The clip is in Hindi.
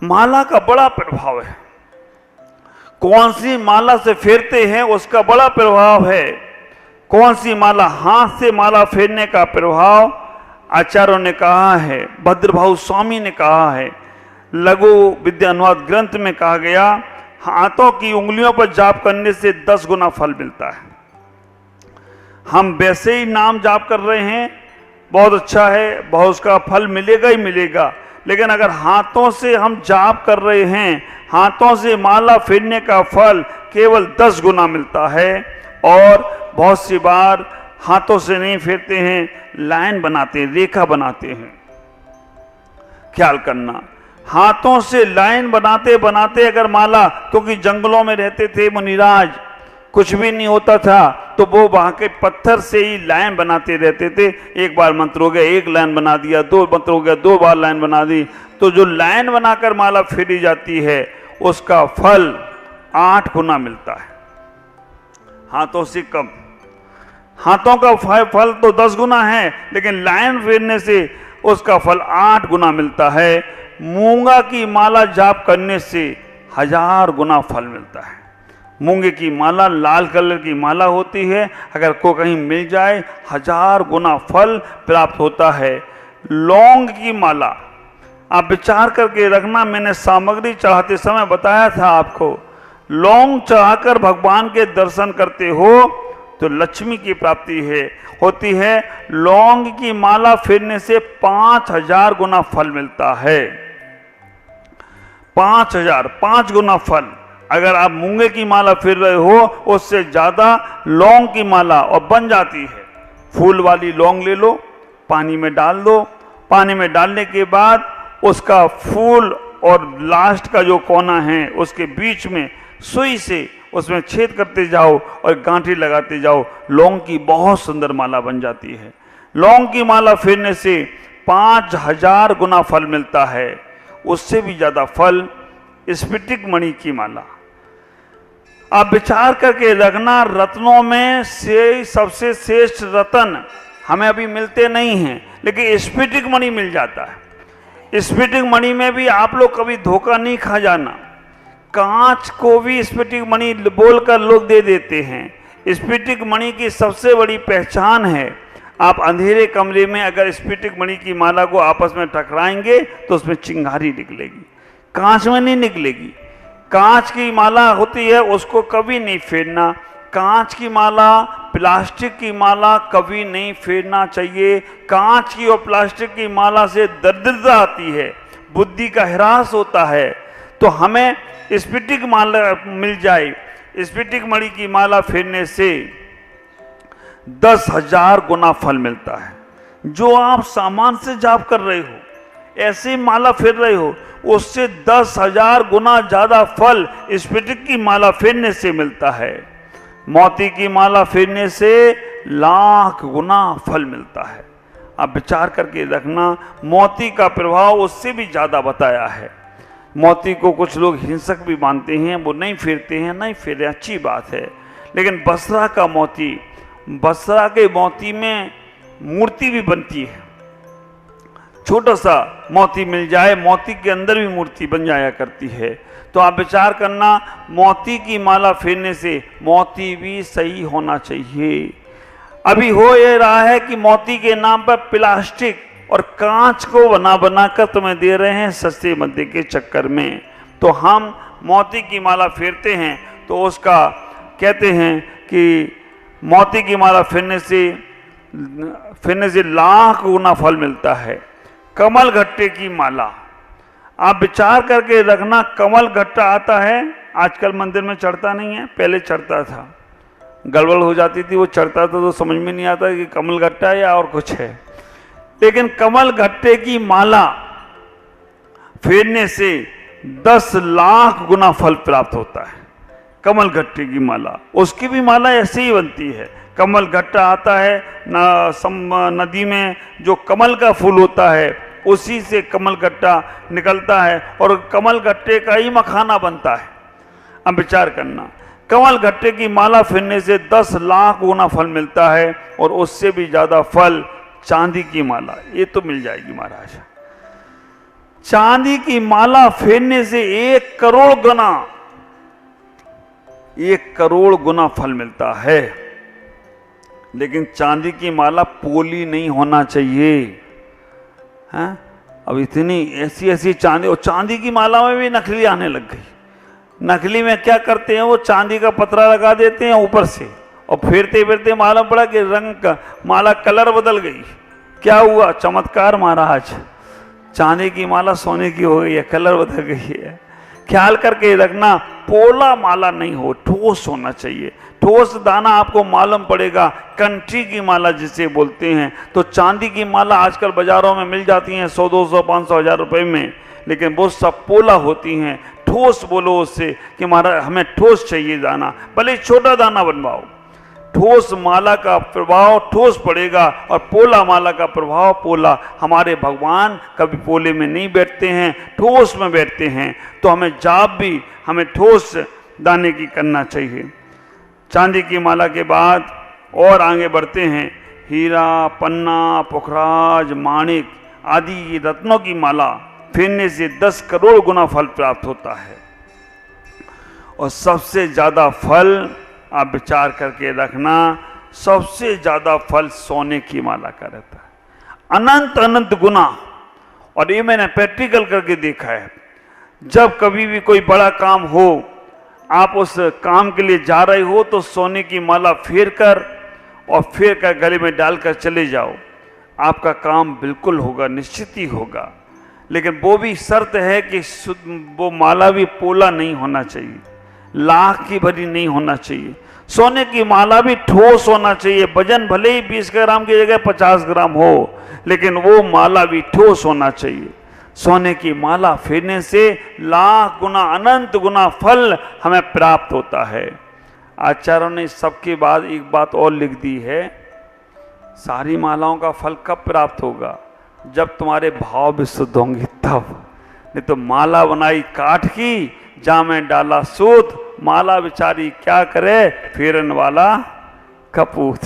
माला का बड़ा प्रभाव है। कौन सी माला से फेरते हैं उसका बड़ा प्रभाव है। कौन सी माला, हाथ से माला फेरने का प्रभाव आचार्यों ने कहा है, भद्रभाऊ स्वामी ने कहा है, लघु विद्या अनुवाद ग्रंथ में कहा गया, हाथों की उंगलियों पर जाप करने से 10 गुना फल मिलता है। हम वैसे ही नाम जाप कर रहे हैं, बहुत अच्छा है, बहुत उसका फल मिलेगा ही मिलेगा, लेकिन अगर हाथों से हम जाप कर रहे हैं, हाथों से माला फेरने का फल केवल 10 गुना मिलता है। और बहुत सी बार हाथों से नहीं फेरते हैं, लाइन बनाते हैं, रेखा बनाते हैं। ख्याल करना, हाथों से लाइन बनाते बनाते अगर माला, क्योंकि जंगलों में रहते थे मुनिराज, कुछ भी नहीं होता था, तो वो वहां के पत्थर से ही लाइन बनाते रहते थे। एक बार मंत्र हो गया, एक लाइन बना दिया, 2 मंत्र हो गया, 2 बार लाइन बना दी, तो जो लाइन बनाकर माला फेरी जाती है उसका फल 8 गुना मिलता है, हाथों से कम। हाथों का फल तो 10 गुना है, लेकिन लाइन फेरने से उसका फल 8 गुना मिलता है। मूंगा की माला जाप करने से 1000 गुना फल मिलता है। मूंगे की माला लाल कलर की माला होती है, अगर को कहीं मिल जाए 1000 गुना फल प्राप्त होता है। लौंग की माला आप विचार करके रखना, मैंने सामग्री चढ़ाते समय बताया था आपको, लौंग चढ़ाकर भगवान के दर्शन करते हो तो लक्ष्मी की प्राप्ति होती है। लौंग की माला फेरने से 5000 गुना फल मिलता है। 5 गुना फल। अगर आप मूंगे की माला फेर रहे हो, उससे ज्यादा लौंग की माला और बन जाती है। फूल वाली लौंग ले लो, पानी में डाल दो, पानी में डालने के बाद उसका फूल और लास्ट का जो कोना है उसके बीच में सुई से उसमें छेद करते जाओ और गांठी लगाते जाओ, लौंग की बहुत सुंदर माला बन जाती है। लौंग की माला फेरने से 5000 गुना फल मिलता है। उससे भी ज्यादा फल स्फटिक मणि की माला। आप विचार करके रखना, रत्नों में से सबसे श्रेष्ठ रत्न हमें अभी मिलते नहीं हैं, लेकिन स्फटिक मणि मिल जाता है। स्फटिक मणि में भी आप लोग कभी धोखा नहीं खा जाना। कांच को भी स्फटिक मणि बोलकर लोग दे देते हैं। स्फटिक मणि की सबसे बड़ी पहचान है, आप अंधेरे कमरे में अगर स्फटिक मणि की माला को आपस में टकराएंगे तो उसमें चिंगारी निकलेगी, कांच में नहीं निकलेगी। कांच की माला होती है उसको कभी नहीं फेरना। कांच की माला, प्लास्टिक की माला कभी नहीं फेरना चाहिए। कांच की और प्लास्टिक की माला से दरिद्रता आती है, बुद्धि का ह्रास होता है। तो हमें स्फटिक माला मिल जाए। स्फटिक मणि की माला फेरने से 10,000 गुना फल मिलता है। जो आप सामान से जाप कर रहे हो, ऐसे माला फेर रहे हो, उससे 10,000 गुना ज्यादा फल स्फटिक की माला फेरने से मिलता है। मोती की माला फेरने से लाख गुना फल मिलता है। आप विचार करके रखना, मोती का प्रभाव उससे भी ज्यादा बताया है। मोती को कुछ लोग हिंसक भी मानते हैं, वो नहीं फेरते हैं, नहीं फेरे, अच्छी बात है। लेकिन बसरा का मोती, बसरा के मोती में मूर्ति भी बनती है। छोटा सा मोती मिल जाए, मोती के अंदर भी मूर्ति बन जाया करती है। तो आप विचार करना, मोती की माला फेरने से मोती भी सही होना चाहिए। अभी हो ये रहा है कि मोती के नाम पर प्लास्टिक और कांच को बना बनाकर तुम्हें दे रहे हैं सस्ते मद्दे के चक्कर में। तो हम मोती की माला फेरते हैं तो उसका कहते हैं कि मोती की माला फेरने से लाख गुना फल मिलता है। कमल घट्टे की माला, आप विचार करके रखना, कमल घट्टा आता है, आजकल मंदिर में चढ़ता नहीं है, पहले चढ़ता था। गड़बड़ हो जाती थी, वो चढ़ता था तो समझ में नहीं आता कि कमल घट्टा है या और कुछ है। लेकिन कमल घट्टे की माला फेरने से 10 लाख गुना फल प्राप्त होता है। कमल घट्टे की माला, उसकी भी माला ऐसे ही बनती है। कमल घट्टा आता है नदी में, जो कमल का फूल होता है उसी से कमल घट्टा निकलता है और कमल घट्टे का ही मखाना बनता है। अब विचार करना, कमल घट्टे की माला फेरने से 10 लाख गुना फल मिलता है और उससे भी ज्यादा फल चांदी की माला, ये तो मिल जाएगी महाराज। चांदी की माला फेरने से 1 करोड़ गुना, 1 करोड़ गुना फल मिलता है। लेकिन चांदी की माला पोली नहीं होना चाहिए। हैं? अब इतनी ऐसी ऐसी चांदी, और चांदी की माला में भी नकली आने लग गई। नकली में क्या करते हैं, वो चांदी का पतरा लगा देते हैं ऊपर से, और फेरते फेरते मालूम पड़ा कि रंग का माला कलर बदल गई। क्या हुआ? चमत्कार महाराज, चांदी की माला सोने की हो गई है, कलर बदल गई है। ख्याल करके रखना, पोला माला नहीं हो, ठोस होना चाहिए। ठोस दाना आपको मालूम पड़ेगा, कंठी की माला जिसे बोलते हैं। तो चांदी की माला आजकल बाजारों में मिल जाती हैं 100, 200, 500, 1000 रुपए में, लेकिन वो सब पोला होती हैं। ठोस बोलो उससे कि महाराज हमें ठोस चाहिए दाना, भले छोटा दाना बनवाओ। ठोस माला का प्रभाव ठोस पड़ेगा, और पोला माला का प्रभाव पोला। हमारे भगवान कभी पोले में नहीं बैठते हैं, ठोस में बैठते हैं। तो हमें जाप भी हमें ठोस दाने की करना चाहिए। चांदी की माला के बाद और आगे बढ़ते हैं, हीरा, पन्ना, पुखराज, माणिक आदि रत्नों की माला फेरने से 10 करोड़ गुना फल प्राप्त होता है। और सबसे ज़्यादा फल, आप विचार करके रखना, सबसे ज़्यादा फल सोने की माला का रहता है, अनंत अनंत गुना। और ये मैंने प्रैक्टिकल करके देखा है। जब कभी भी कोई बड़ा काम हो, आप उस काम के लिए जा रहे हो, तो सोने की माला फेर कर गले में डालकर चले जाओ, आपका काम बिल्कुल होगा, निश्चित ही होगा। लेकिन वो भी शर्त है कि वो माला भी पोला नहीं होना चाहिए, लाख की भरी नहीं होना चाहिए। सोने की माला भी ठोस होना चाहिए। वजन भले ही 20 ग्राम की जगह 50 ग्राम हो, लेकिन वो माला भी ठोस होना चाहिए। सोने की माला फेरने से लाख गुना, अनंत गुना फल हमें प्राप्त होता है। आचार्यों ने सबके बाद एक बात और लिख दी है, सारी मालाओं का फल कब प्राप्त होगा? जब तुम्हारे भाव विशुद्ध होंगे तब। नहीं तो माला बनाई काठ की, जा में डाला सूत, माला बेचारी क्या करे, फेरन वाला कपूत।